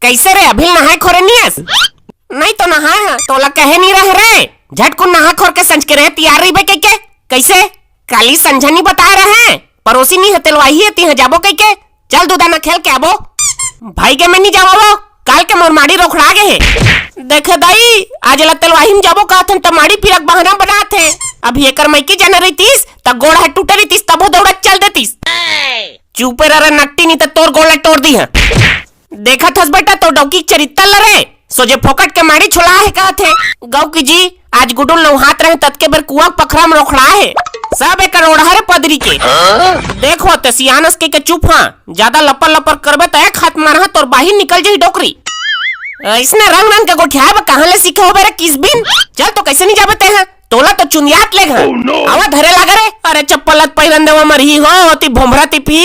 कैसे रे अभी नहाए खोरे नियस? नहीं तो नहा तोला कहे नहीं रहे रे, झटकुन नहा खोर के संज के रहे तैयार रही बे के कैसे काली संझनी बता रहे हैं पड़ोसी नहीं है तेलवाही है ती जाबो के चल दूधाना खेल के आबो भाई के में नहीं जाबो काल के मोर माड़ी रोखड़ा गए है देखे दाई आज ला तेलवाही में जाबो कहथन त माड़ी फिरक बहाना बनाथे अभी एकर मैकी जाने रहीतीस त गोड़ है टूटे रहीतीस तबो दौड़ा चल देतीस चुपे रे नट्टी नहीं त तोर गोड़ तोड़ दी है देखा थस बेटा तो डौकी चरित्र लरे सोजे फोकट के माड़ी छोड़ा है कहथे गौ की जी आज गुडुल नौहात रहे तत के बेर कुआ पखरा में रोखड़ा है सब एक ओढ़ा पदरी के देखो ते सियानस के चुप हाँ ज्यादा लपर लपर करबे तो एक हाथ मारा तोर बाहिर निकल जाई डोकरी इसने रंग रंग के गोठिया कहाँ ले सीखे हो बेरे किस बिन चल तो कैसे नहीं जाबते हैं तोला तो चुनियात ले आवा धरे लगा रे अरे चप्पलत पैरन देवा मरही हो होती भोमरा तिपी